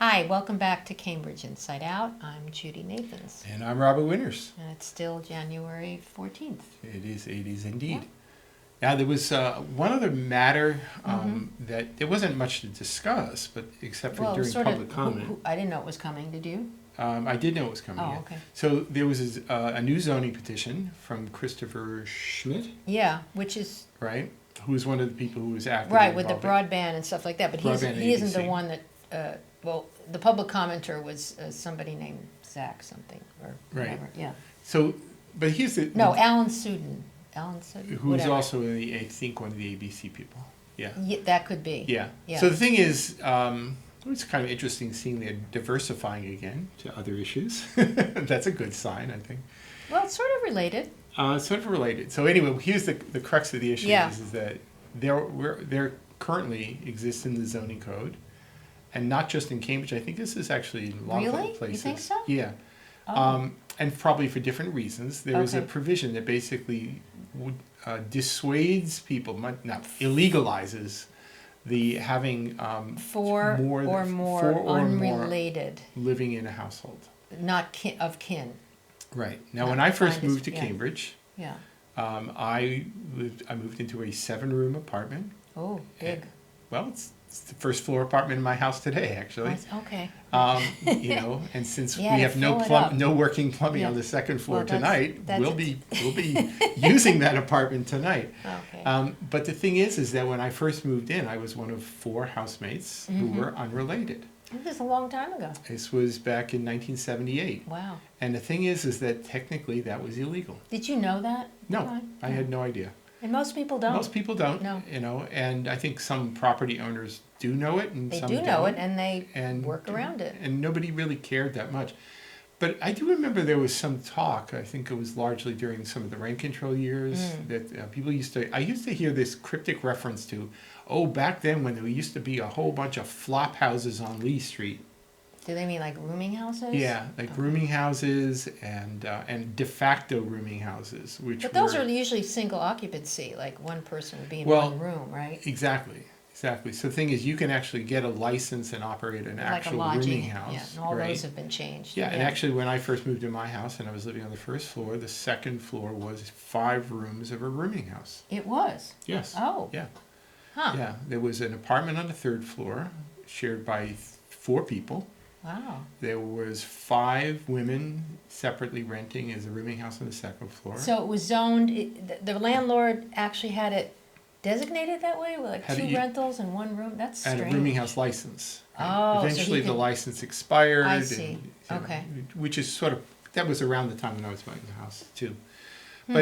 Hi, welcome back to Cambridge Inside Out. I'm Judy Nathans. And I'm Robert Winters. And it's still January 14th. It is indeed. Now, there was one other matter that there wasn't much to discuss, but except for during public comment. I didn't know it was coming, did you? I did know it was coming. Oh, yeah. okay. So there was a new zoning petition from Christopher Schmidt. Yeah, which is... Right, who was one of the people who was active. Right, with the broadband and stuff like that. But he isn't the ABC. one that... well, the public commenter was somebody named Zach something, or whatever. Right. Yeah. So, but here's the... No, Alan Suden. Alan Suden, who's whatever. also, I think, one of the ABC people. Yeah. That could be. Yeah. Yeah. So the thing is, it's kind of interesting seeing they're diversifying again to other issues. That's a good sign, I think. Well, it's sort of related. It's sort of related. So anyway, here's the crux of the issue Yeah. is that there currently exists in the zoning code, and not just in Cambridge. I think this is actually in a lot of other Really? places. You think so? Yeah. Oh. And probably for different reasons. There is a Okay. provision that basically dissuades people, not illegalizes the having Four or more unrelated, living in a household. not of kin. Right. Now, Not when I first defined as- moved to yeah. Cambridge, Yeah. I moved into a 7-room apartment. Oh, big. Well, it's the first floor apartment in my house today, actually. Okay. And since You had we to have no fill it up. no working plumbing Yeah. on the second floor Well, tonight, that's we'll be using that apartment tonight. Okay. But the thing is that when I first moved in, I was one of 4 housemates who were unrelated. This was a long time ago. This was back in 1978. Wow. And the thing is that technically that was illegal. Did you know that? No, Fine. I had no idea. And most people don't. Most people don't, No. and I think some property owners do know it and They some do don't. know it, and they and work around it. And nobody really cared that much. But I do remember there was some talk, I think it was largely during some of the rent control years, that people I used to hear this cryptic reference to, back then when there used to be a whole bunch of flop houses on Lee Street. Do they mean like rooming houses? Yeah, like rooming houses and de facto rooming houses, which But those were, are usually single occupancy, like one person would be in Well, one room, right? Exactly. So the thing is, you can actually get a license and operate an Like actual a lodging. rooming house. Yeah, and all right? those have been changed. Yeah, and actually when I first moved in my house and I was living on the first floor, the second floor was 5 rooms of a rooming house. It was. Yes. Oh. Yeah. Huh. Yeah. There was an apartment on the 3rd floor shared by 4 people. Wow. There was 5 women separately renting as a rooming house on the 2nd floor. So it was zoned, the landlord actually had it designated that way, with like Had 2 it- rentals and 1 room? That's strange. and a rooming house license. Oh, so he Eventually the can- license expired. I see. And, Okay. Which is that was around the time when I was buying the house too. Hmm.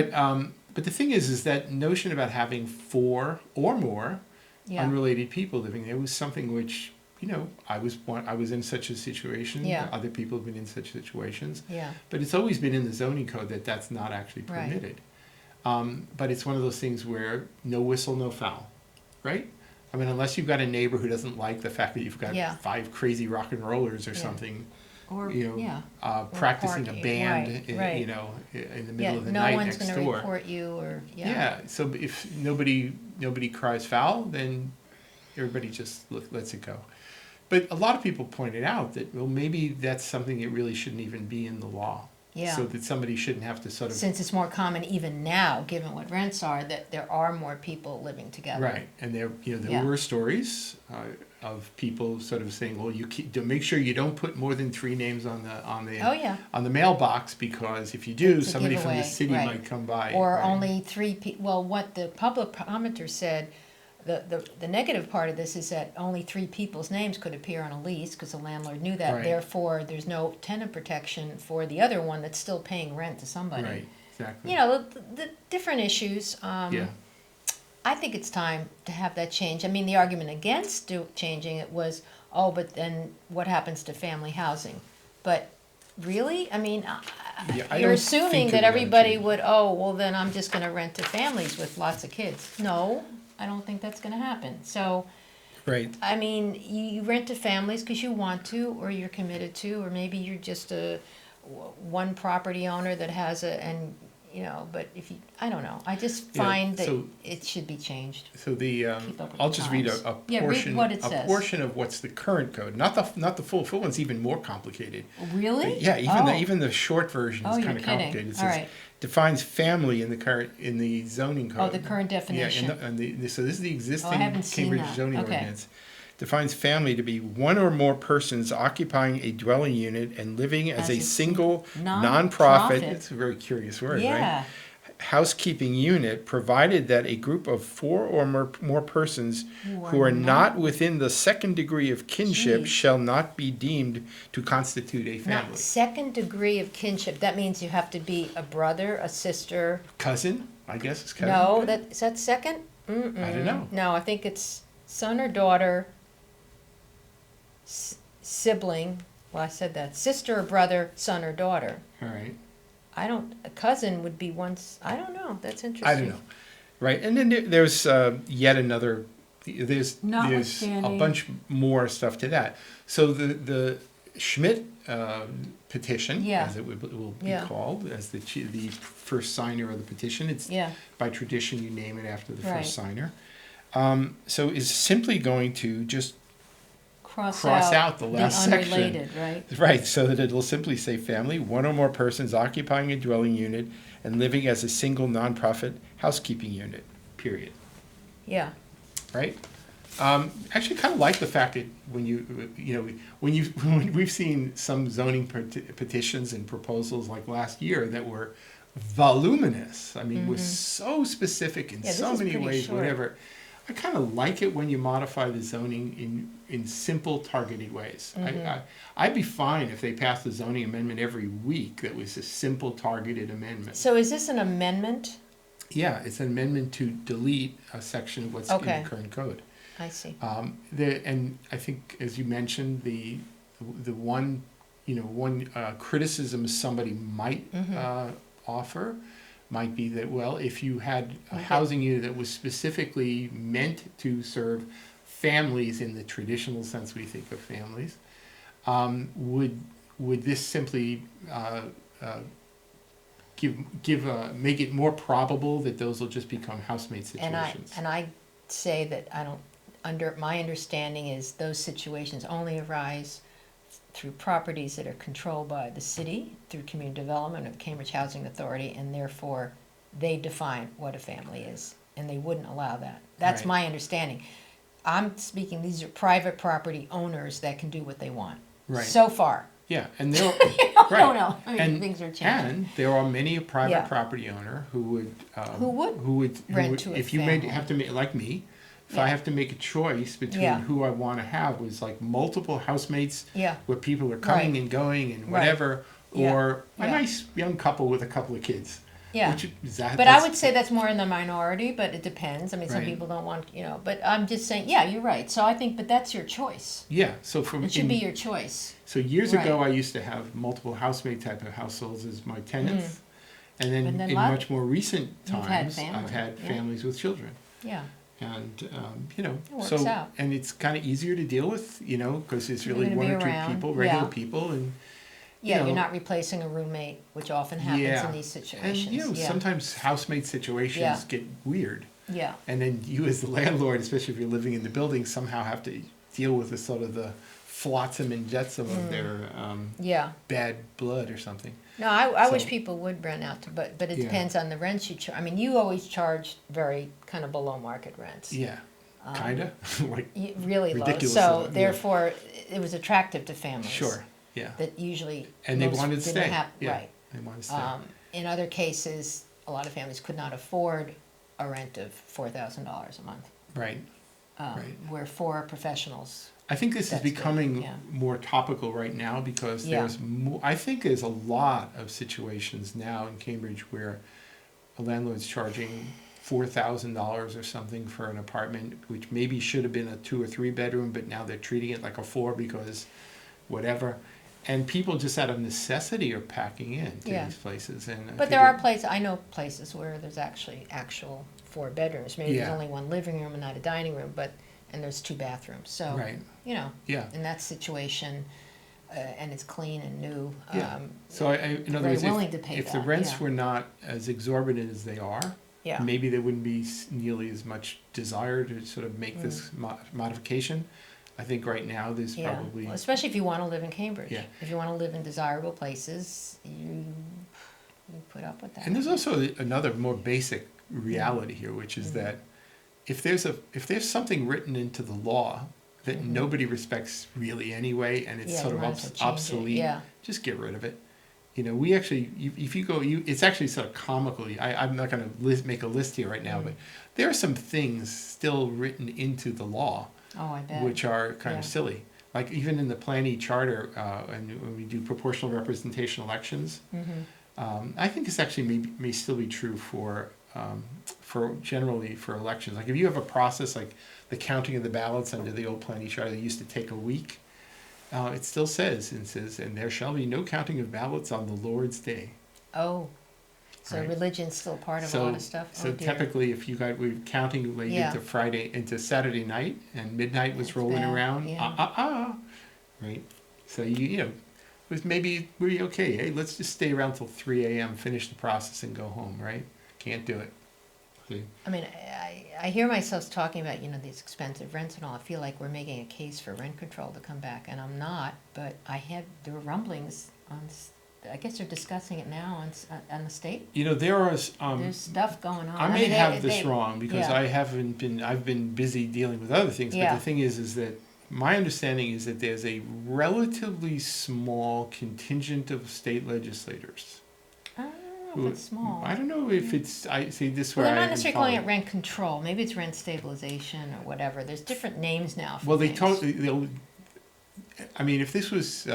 But the thing is that notion about having 4 or more Yeah. unrelated people living there was something which, I was in such a situation. Yeah. Other people have been in such situations. Yeah. But it's always been in the zoning code that that's not actually Right. permitted. But it's one of those things where no whistle, no foul, right? I mean, unless you've got a neighbor who doesn't like the fact that you've got Yeah. 5 crazy rock and rollers or Yeah. something, Or, practicing party, a band, right. in the middle of the no night one's next going to door. report you, or, Yeah. So if nobody cries foul, then everybody just lets it go. But a lot of people pointed out that, well, maybe that's something that really shouldn't even be in the law. Yeah. So that somebody shouldn't have to sort of... Since it's more common even now, given what rents are, that there are more people living together. Right, and there Yeah. were stories of people sort of saying, well, to make sure you don't put more than 3 names on Oh, yeah. the mailbox, because if you do, It's a somebody from the giveaway, city right. might come by. Or right? only 3 people. Well, what the public commenter said, the negative part of this is that only 3 people's names could appear on a lease, because the landlord knew that. Right. Therefore, there's no tenant protection for the other one that's still paying rent to somebody. Right, exactly. The different issues. Yeah. I think it's time to have that change. I mean, the argument against changing it was, but then what happens to family housing? But really, I mean, I you're don't assuming think that it would everybody change. would, well, then I'm just going to rent to families with lots of kids. No, I don't think that's going to happen. So, Right. I mean, you rent to families because you want to, or you're committed to, or maybe you're just one property owner that has and you know, but if you, I don't know, I just Yeah, find that so- it should be changed. So the, Keep up with I'll the just read times. a Yeah, read portion, what it a says. portion of what's the current code, not the full one's even more complicated. Really? But yeah, even the short version Oh, is you're kind of kidding. complicated. It All says, right. defines family in the zoning code. Oh, the current definition. Yeah, so this is the existing haven't seen Cambridge that. zoning Okay. ordinance. Defines family to be one or more persons occupying a dwelling unit and living as a single nonprofit. It's a very curious word, Yeah. right? Housekeeping unit, provided that a group of 4 or more persons who are not within the second degree of kinship Geez. shall not be deemed to constitute a family. Not second degree of kinship, that means you have to be a brother, a sister. Cousin, I guess it's cousin. No, is that second? Mm-mm. I don't know. No, I think it's son or daughter, sibling, well, I said that, sister or brother, son or daughter. All right. A cousin would be once, I don't know, that's interesting. I don't know. Right, and then there's yet another. There's a Notwithstanding. bunch more stuff to that. So the Schmidt petition, Yeah. as it will be Yeah. called, as the first signer of the petition. It's Yeah. by tradition you name it after the Right. first signer. So is simply going to just Cross out the last section. unrelated, right? Right, so that it'll simply say family, one or more persons occupying a dwelling unit and living as a single nonprofit housekeeping unit, period. Yeah. Right? Actually, kind of like the fact that when when we've seen some zoning petitions and proposals like last year that were voluminous. I mean, was so specific in Yeah, this so is many pretty ways, short. whatever. I kind of like it when you modify the zoning in simple, targeted ways. I'd be fine if they passed a zoning amendment every week that was a simple, targeted amendment. So is this an amendment? Yeah, it's an amendment to delete a section of what's in Okay. the current code. I see. And I think, as you mentioned, the one criticism somebody might offer might be that, well, if you had a housing unit that was specifically meant to serve families in the traditional sense we think of families, would this simply make it more probable that those will just become housemate situations? And I say that my understanding is those situations only arise through properties that are controlled by the city, through community development or the Cambridge Housing Authority, and therefore they define what a family is, and they wouldn't allow that. That's Right. my understanding. I'm speaking, these are private property owners that can do what they want. Right. So far. Yeah, and there I don't know. I mean, and, things are changing. and there are many a private Yeah. property owner who would rent to a if you family. have to make, like me, if I Yeah. have to make a choice between Yeah. who I want to have, was like multiple housemates Yeah. where people are coming Right. and going and Right. whatever, Yeah. or a Yeah. nice young couple with a couple of kids. Yeah. Which is But I that's- would say that's more in the minority, but it depends. I mean, some Right. people don't want, but I'm just saying, yeah, you're right. So I think, but that's your choice. Yeah, so It should be your choice. So years Right. ago, I used to have multiple housemate type of households as my tenants. And then, And then in lot- much more recent You've had times, I've family, had yeah. families with children. Yeah. And, It works so, out. and it's kind of easier to deal with, because it's You're really gonna one be or two around, people, regular yeah. people, and, Yeah, know, you're not replacing a roommate, which often happens yeah. in these And, situations. Yeah. sometimes housemate situations Yeah. get weird. Yeah. And then you as the landlord, especially if you're living in the building, somehow have to deal with the sort of the flotsam and jetsam of their Yeah. bad blood or something. No, I wish So- people would rent out to, but it Yeah. depends on the rents you charge. I mean, you always charge very kind of below market rents. Yeah, kinda, like, Really low. Ridiculous, So yeah. therefore, it was attractive to families. sure, yeah. That usually And they most wanted to didn't stay, have- yeah. Right. They want to stay. In other cases, a lot of families could not afford a rent of $4,000 a month. Right. Right. Where 4 professionals. I think this is That's good, becoming yeah. more topical right now because Yeah. there's I think there's a lot of situations now in Cambridge where a landlord's charging $4,000 or something for an apartment, which maybe should have been a 2 or 3 bedroom, but now they're treating it like a 4 because whatever. And people just out of necessity are packing in to Yeah. these places. And But there are places, I know places where there's actually actual 4 bedrooms. Maybe there's Yeah. only 1 living room and not a dining room, and there's 2 bathrooms. So, Right. you know, Yeah. in that situation, and it's clean and new, Yeah. So in other very words, willing to pay if the that, rents yeah. were not as exorbitant as they are, yeah. maybe there wouldn't be nearly as much desire to sort of make this modification. I think right now there's Yeah. probably Well, especially if you want to live in Cambridge. Yeah. If you want to live in desirable places, you put up with that. And there's also another more basic reality here, which is that if there's something written into the law that nobody respects really anyway, and it's Yeah, sort you of might as well change it. obsolete, Yeah. just get rid of it. We actually, if you go, it's actually sort of comically, I'm not going to make a list here right now, but there are some things still written into the law Oh, I bet. which are kind Yeah. of silly. Like even in the Planning Charter, and when we do proportional representation elections, I think this actually may still be true for generally for elections. Like if you have a process like the counting of the ballots under the old Planning Charter that used to take a week, it still says, and there shall be no counting of ballots on the Lord's Day. Oh, so Right. religion's still part of a lot of stuff? So Oh, dear. typically, if we're counting late Yeah. into Saturday night, and midnight was That's rolling bad, around, yeah. right? So it was maybe we're okay. Hey, let's just stay around till 3 a.m., finish the process, and go home. Right? Can't do it. See? I mean, I hear myself talking about, these expensive rents and all. I feel like we're making a case for rent control to come back, and I'm not, but there were rumblings I guess they're discussing it now on the state. There are. There's stuff going on. I may mean, have this wrong because yeah. I've been busy dealing with other things. But Yeah. the thing is that my understanding is that there's a relatively small contingent of state legislators. I don't know if it's small. I don't know if it's. I see this Well, where they're I not necessarily calling it rent control. Maybe it's rent stabilization or whatever. There's different names now for Well, things. I mean, if this was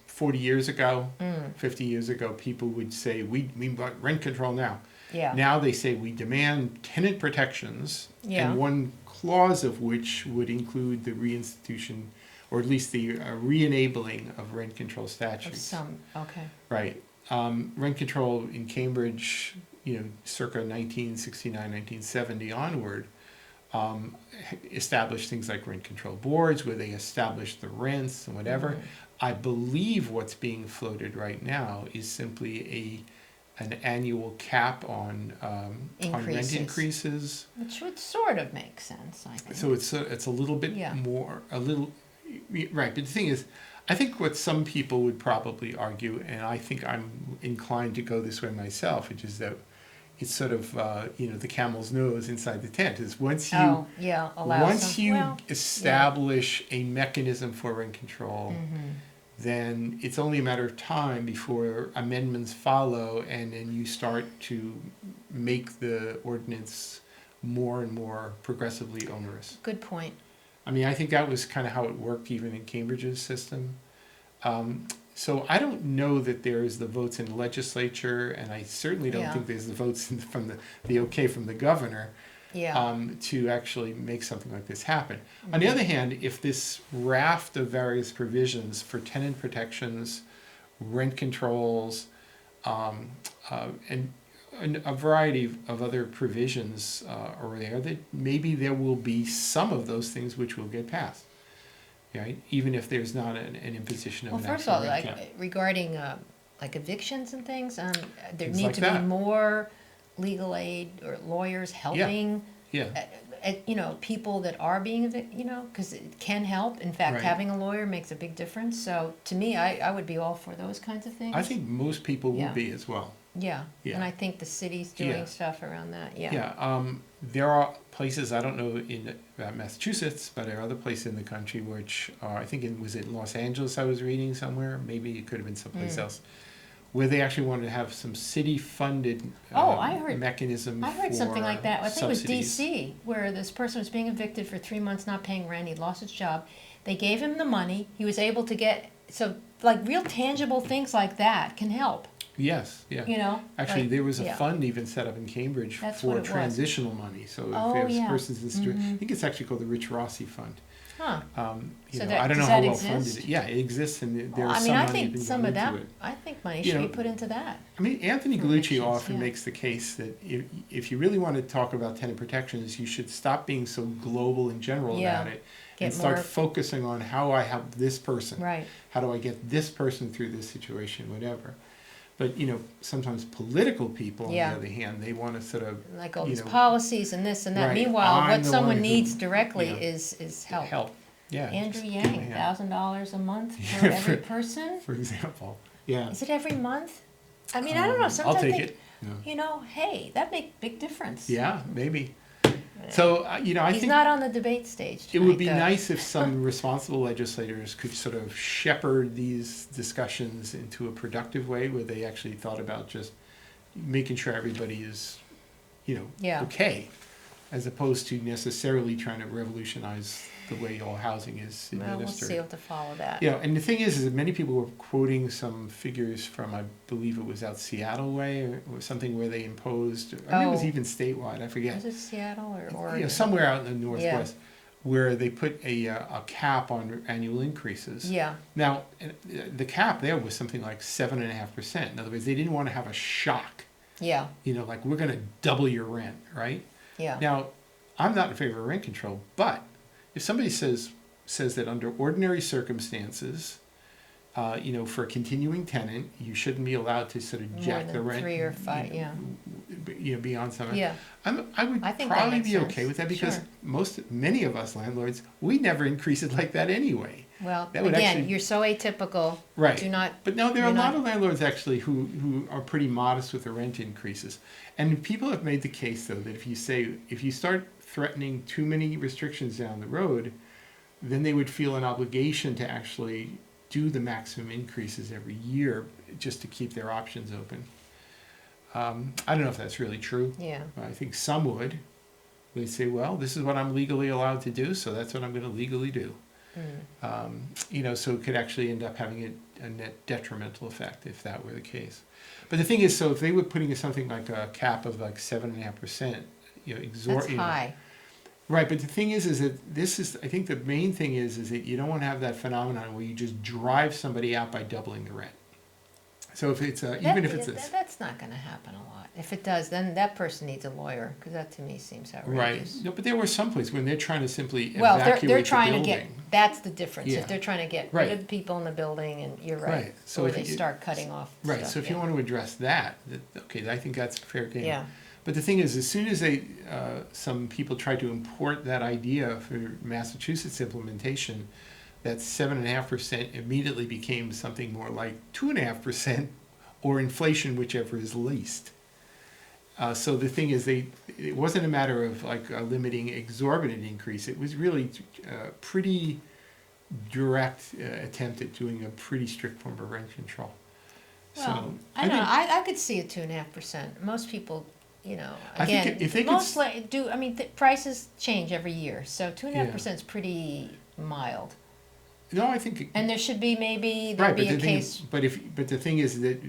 40 years ago, 50 years ago, people would say we want rent control now. Yeah. Now they say we demand tenant protections, Yeah. and one clause of which would include the reinstitution, or at least the re-enabling of rent control Of statutes. okay. Right. Rent control in Cambridge, circa 1969, 1970 onward, established things like rent control boards where they established the rents and whatever. I believe what's being floated right now is simply an annual cap on rent increases. Which would sort of make sense, I think. So it's a little bit more, right. But the thing is, I think what some people would probably argue, and I think I'm inclined to go this way myself, which is that it's sort of the camel's nose inside the tent. Is once you establish a mechanism for rent control, then it's only a matter of time before amendments follow, and then you start to make the ordinance more and more progressively onerous. Good point. I mean, I think that was kind of how it worked even in Cambridge's system. So I don't know that there's the votes in the legislature, and I certainly don't think there's the votes from the okay from the governor to actually make something like this happen. On the other hand, if this raft of various provisions for tenant protections, rent controls, and a variety of other provisions are there, that maybe there will be some of those things which will get passed. Right? Even if there's not an imposition of an Well, first of all, actual rent cap. regarding evictions and things, there Things need like to that. be more legal aid or lawyers helping. Yeah. People that are being evicted, because it can help. In fact, Right. having a lawyer makes a big difference. So to me, I would be all for those kinds of things. I think most people will Yeah. be as well. Yeah. Yeah. And I think the city's doing stuff around that. Yeah. Yeah. There are places, I don't know in Massachusetts, but there are other places in the country which are, I think was it Los Angeles I was reading somewhere, maybe it could have been someplace else, where they actually wanted to have some city-funded mechanism I heard something for like that. I think it was subsidies. D.C., where this person was being evicted for 3 months, not paying rent. He lost his job. They gave him the money. He was able to get, real tangible things like that can help. Yes, yeah. Actually, there was a fund even set up in Cambridge for transitional money. So if there's persons in situation, I think it's actually called the Rich Rossi Fund. Huh. I don't know how well funded it. Yeah, it exists, and there is some money I think being some put of that. into it. I think money should be put into that. I mean, Anthony For Gallucci evictions, often makes the case that if you really want to talk about tenant protections, you should stop being so global and general about it, Get and start more- focusing on how I help this person. Right. How do I get this person through this situation, whatever. But, sometimes political people, on Yeah. the other hand, they want to sort of, Like all you these know, policies and this and that. right, Meanwhile, I'm what the someone one who- needs directly yeah. is help. help. Yeah. Andrew just give 'em a Yang, hand. $1,000 a month for every person? For example. Yeah. Is it every month? I mean, I don't know. Sometimes I'll take I think, it. hey, that make big difference. Yeah, maybe. So, I He's think not on the debate stage it would be tonight, though. nice if some responsible legislators could sort of shepherd these discussions into a productive way where they actually thought about just making sure everybody is, Yeah. okay, as opposed to necessarily trying to revolutionize the way all housing is Well, we'll administered. see how to follow that. And the thing is that many people were quoting some figures from, I believe it was out Seattle way or something where they imposed, I mean, it was Oh. even statewide, I forget. Was it Seattle or Oregon? Somewhere out in the Northwest, where they put a cap on annual increases. Yeah. Now, the cap there was something like 7.5%. In other words, they didn't want to have a shock, Yeah. like we're going to double your rent, right? Yeah. Now, I'm not in favor of rent control, but if somebody says that under ordinary circumstances, for a continuing tenant, you shouldn't be allowed to sort of More jack than the rent. 3 or 5, yeah. Beyond some. Yeah. I would I think that probably makes be okay sense. with that because Sure. many of us landlords, we never increase it like that anyway. Well, That would again, actually- you're so atypical. Right. Do not. But no, there are a you're lot not- of landlords actually who are pretty modest with the rent increases. And people have made the case though that if you start threatening too many restrictions down the road, then they would feel an obligation to actually do the maximum increases every year just to keep their options open. I don't know if that's really true. Yeah. I think some would. They'd say, well, this is what I'm legally allowed to do, so that's what I'm going to legally do. So it could actually end up having a net detrimental effect if that were the case. But the thing is, so if they were putting something like a cap of like 7.5%, That's high. Right, but the thing is that I think the main thing is that you don't want to have that phenomenon where you just drive somebody out by doubling the rent. So if it's That's not going to happen a lot. If it does, then that person needs a lawyer because that to me seems right, outrageous. no, but there were some places when they're trying to simply Well, evacuate they're the trying to building. get. That's the difference. Yeah. If they're trying to get Right. rid of the people in the building, and you're right. Right. So or if they you- start cutting off. Right, Stuff, so if you want to address that, okay, I think that's fair game. Yeah. But the thing is, as soon as some people tried to import that idea for Massachusetts implementation, that 7.5% immediately became something more like 2.5%, or inflation, whichever is least. So the thing is, it wasn't a matter of like limiting exorbitant increase. It was really a pretty direct attempt at doing a pretty strict form of rent control. Well, I don't know. I could see a 2.5%. Most people, I think again, if they could most do. I mean, prices change every year, so 2.5% is pretty mild. No, I think. And there should be maybe Right, be but a case. but the thing is that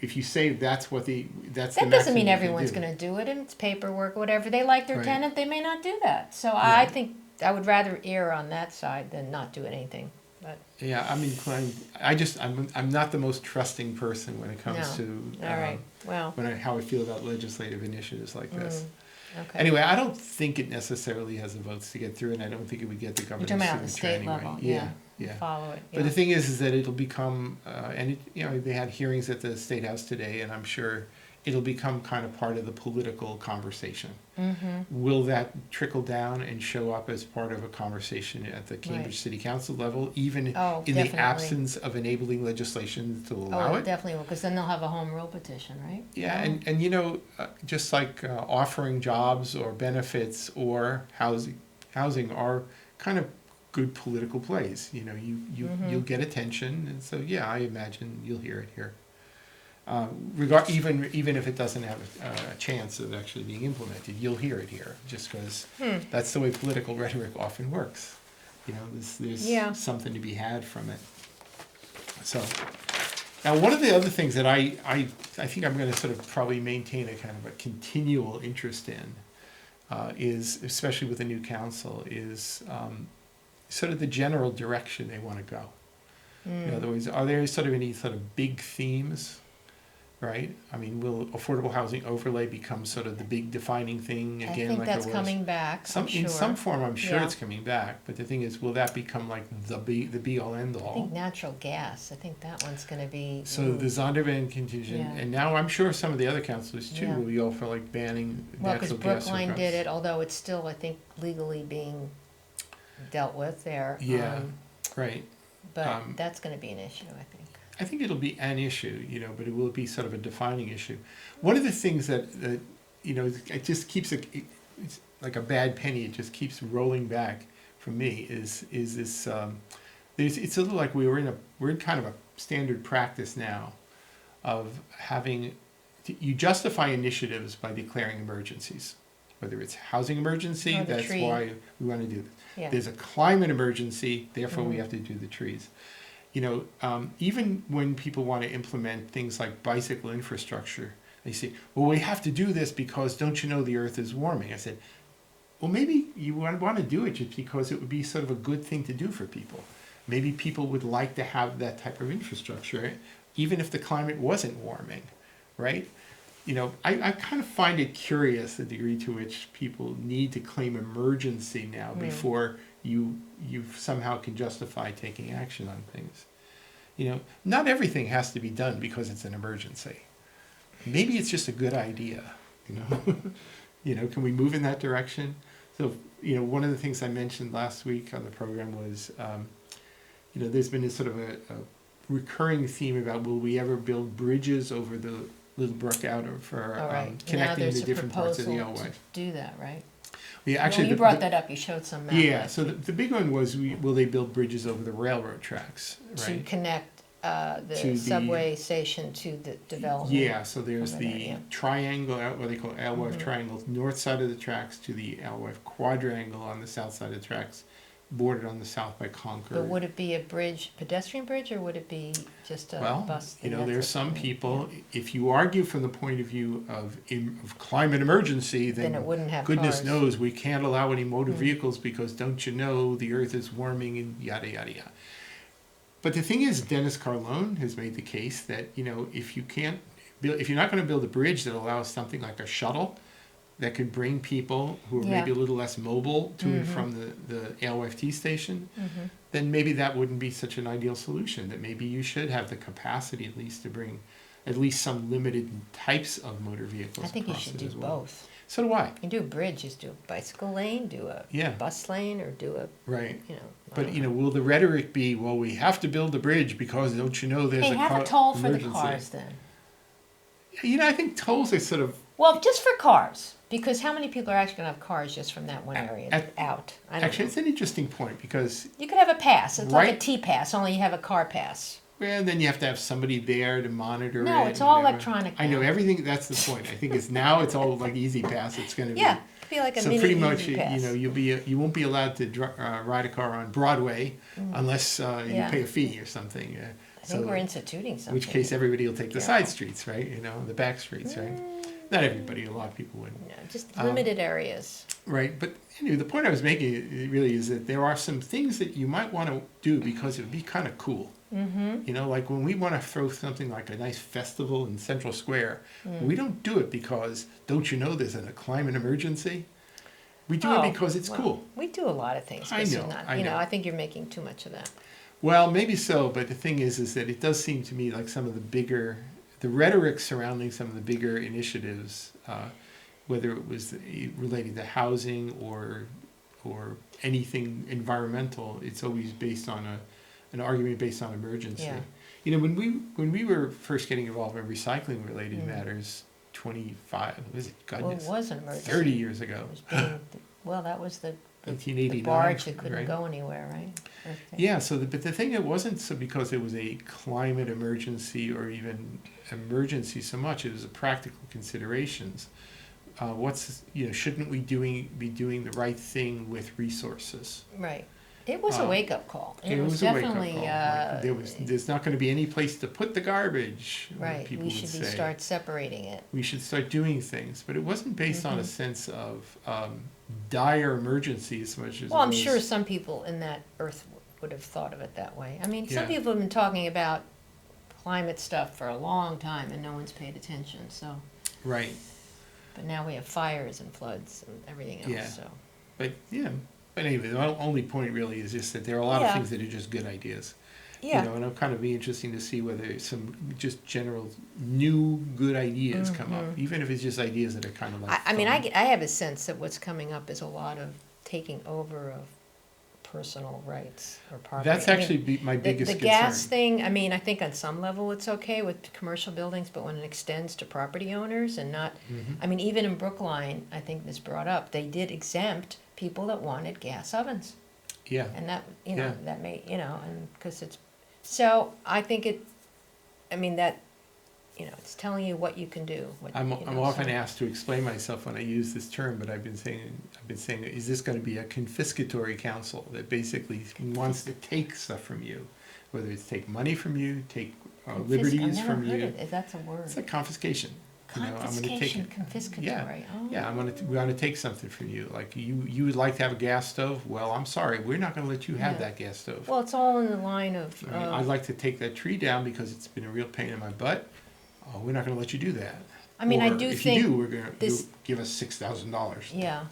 if you say that's that the doesn't maximum mean you can everyone's do. going to do it, and it's paperwork, whatever. They like their Right. tenant, they may not do that. So Yeah. I think I would rather err on that side than not do anything. But Yeah, I'm inclined. I'm not the most trusting person when it comes to all right, well, how I feel about legislative initiatives like this. okay. Anyway, I don't think it necessarily has the votes to get through, and I don't think it would get the You're governor's talking about at the signature state anyway. level, Yeah. Follow it. But the thing is that it'll become, they had hearings at the State House today, and I'm sure it'll become kind of part of the political conversation. Mm-hmm. Will that trickle down and show up as part of a conversation at the Cambridge Right. City Council level, even Oh, in definitely. the absence of enabling legislation to allow Oh, it? definitely will, because then they'll have a home rule petition, right? Yeah, No? and just like offering jobs or benefits or housing are kind of good political plays. You'll get attention, and so yeah, I imagine you'll hear it here. Even if it doesn't have a chance of actually being implemented, you'll hear it here, just because that's the way political rhetoric often works. There's something to be had from it. So, now one of the other things that I think I'm going to sort of probably maintain a kind of a continual interest in is, especially with the new council, is sort of the general direction they want to go. In other words, are there sort of any sort of big themes right? I mean, will affordable housing overlay become sort of the big defining thing I again, think like that's it was? coming back, I'm In sure. some form, I'm sure Yeah. it's coming back. But the thing is, will that become like the be all end I all? think natural gas, I think that one's gonna be. So the Zondervan contingent, Yeah. and now I'm sure some of the other councilors too Yeah. will be all for like banning Well, because natural gas. Brookline did hookups. it, although it's still, I think, legally being dealt with there. Yeah, right. But that's gonna be an issue, I think. I think it'll be an issue, but it will be sort of a defining issue. One of the things that it just keeps it's like a bad penny. It just keeps rolling back for me. Is this? It's a little like we're in kind of a standard practice now, of having you justify initiatives by declaring emergencies, whether it's housing emergency. Or the That's tree. why we want to do this. Yeah. There's a climate emergency, therefore we Mhm. have to do the trees. Even when people want to implement things like bicycle infrastructure, they say, well, we have to do this because don't you know the earth is warming? I said, well, maybe you want to do it just because it would be sort of a good thing to do for people. Maybe people would like to have that type of infrastructure, even if the climate wasn't warming, right? I kind of find it curious the degree to which people need to claim emergency now before you somehow can justify taking action on things. Not everything has to be done because it's an emergency. Maybe it's just a good idea. Can we move in that direction? So, one of the things I mentioned last week on the program was, there's been this sort of a recurring theme about will we ever build bridges over the Little Brook out for All right. Now connecting there's the different a parts of the proposal Elway. to do that, right? Yeah, actually, Well, you brought that up, you showed some map. Yeah, so the big one was will they build bridges over the railroad tracks, To right? connect To the the- subway station to the development. Yeah, so there's over there, the yeah. triangle, what they call Alewife Mhm. Triangle, north side of the tracks to the Alewife Quadrangle on the south side of the tracks, bordered on the south by Concord. But would it be a bridge, pedestrian bridge, or would it be just a Well, bus? thing? there's That's some what- people, if you argue from the point of view of climate emergency, Then it then wouldn't have goodness cars. knows we can't allow any motor Mm. vehicles because don't you know the earth is warming and yada, yada, yada. But the thing is, Dennis Carlone has made the case that, if you're not going to build a bridge that allows something like a shuttle that could bring people who are Yeah. maybe a little less mobile to and Mhm. from the LFT station, Mhm. then maybe that wouldn't be such an ideal solution, that maybe you should have the capacity at least to bring at least some limited types of motor vehicles I think you across should it do as well. both. So do I. You can do a bridge, just do a bicycle lane, do a Yeah. bus lane, or do a, Right. I But, don't know. will the rhetoric be, well, we have to build the bridge because don't you know there's Hey, a have a toll for the emergency? cars then. I think tolls are sort of, Well, just for cars, because how many people are actually gonna have cars just from that one area out? I don't actually, know. it's an interesting point because, You could have a pass. It's like a Right. T-pass, only you have a car pass. well, then you have to have somebody there to monitor it. No, and it's all whatever. electronic I know now. everything. That's the point. I think it's all like Easy Pass. It's going to be. Yeah, it'd be like a So mini pretty much, Easy Pass. you won't be allowed to ride a car on Broadway unless Yeah. you pay a fee or something. I think we're instituting in something. which case everybody will take the Careful. side streets, right? The back streets, right? Not everybody. A lot of people would. No, just limited areas. Right, but the point I was making really is that there are some things that you might want to do because it would be kind of cool. Mm-hmm. Like when we want to throw something like a nice festival in Central Square, we don't do it because, don't you know, there's a climate emergency? We do it because it's cool. We do a lot of things. I This is know, not- I know. I think you're making too much of that. Well, maybe so, but the thing is that it does seem to me like some of the rhetoric surrounding some of the bigger initiatives, whether it was relating to housing or anything environmental, it's always based on an argument based on emergency. Yeah. When we were first getting involved in recycling related matters, 25 was it Well, goodness, it was an emergency. 30 years ago, It was being, well, that was the 1989, barge that couldn't right? go anywhere, right? Earth Day. Yeah, but the thing, it wasn't so because it was a climate emergency or even emergency so much, it was a practical considerations. Shouldn't we be doing the right thing with resources? Right. It was a wake-up call. It was a wake-up definitely, call. There's not going to be any place to put the garbage. right, People we would should say. start separating it. We should start doing things, but it wasn't based on a sense of dire emergency as much as Well, it I'm was, sure some people in that earth would have thought of it that way. I mean, some Yeah. people have been talking about climate stuff for a long time and no one's paid attention, so. Right. But now we have fires and floods and everything else, Yeah. so. But anyway, the only point really is just that there are a lot of Yeah. things that are just good ideas. Yeah. You know, and it'll kind of be interesting to see whether some just general new good ideas come up, even if it's just ideas that are kind of like. I mean, fun. I have a sense that what's coming up is a lot of taking over of personal rights or property. That's I mean, actually my biggest the concern. gas thing, I mean, I think on some level it's okay with commercial buildings, but when it extends to property owners and not, I mean, even in Brookline, I think this brought up, they did exempt people that wanted gas ovens. Yeah. And that, you know, Yeah. that may, you know, and, because it's, so I think I mean, that, you know, it's telling you what you can do. I'm you know, often so- asked to explain myself when I use this term, but I've been saying, is this going to be a confiscatory council that basically wants to take stuff from you, whether it's take money from you, take liberties from you. I've never heard it, that's a word. It's like confiscation. You know, I'm going to take Confiscation, it. confiscatory, oh. Yeah, we want to take something from you. Like you would like to have a gas stove. Well, I'm sorry, we're not going to let you have Yeah. that gas stove. Well, it's all in the line of, I mean, I'd like to take that tree down because it's been a real pain in my butt. Oh, we're not going to let you do that. I mean, I Or do if think you do, we're going to this- give us $6,000. yeah,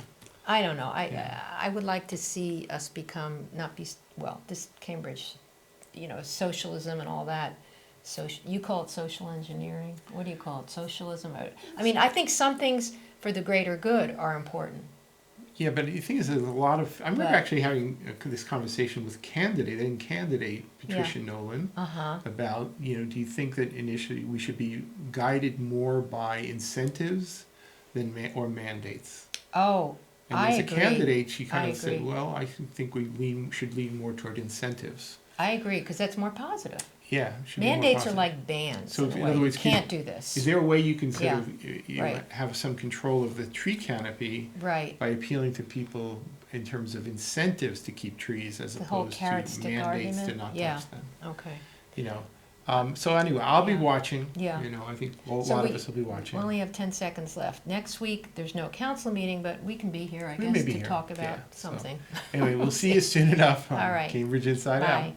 I don't know, Yeah. I would like to see us become, not be, well, this Cambridge, you know, socialism and all that. You call it social engineering, what do you call it, socialism? I mean, I think some things for the greater good are important. Yeah, but the thing is, there's a lot of. I remember But- actually having this conversation with candidate Patricia Nolan Uh-huh, about, you know, do you think that initially we should be guided more by incentives than or mandates? oh, And I as a agree. candidate, she kind I of said, agree. well, I think we should lean more toward incentives. I agree, because that's more positive. Yeah. should be more Mandates are positive. like bans, So in in a way, other you words, can't do this. Is there a way you can sort Yeah, of you know, right. have some control of the tree canopy Right, by appealing to people in terms of incentives to keep trees as The whole opposed carrot to stick mandates to argument? not Yeah. touch them? okay. You know. So anyway, I'll be Yeah. watching. Yeah. You know, I think a So lot we- of us will be watching. We only have 10 seconds left. Next week, there's no council meeting, but we can be here, I We may guess, be to here, talk yeah, about so. something. Anyway, we'll see you soon enough on All right. Cambridge Inside Out. Bye.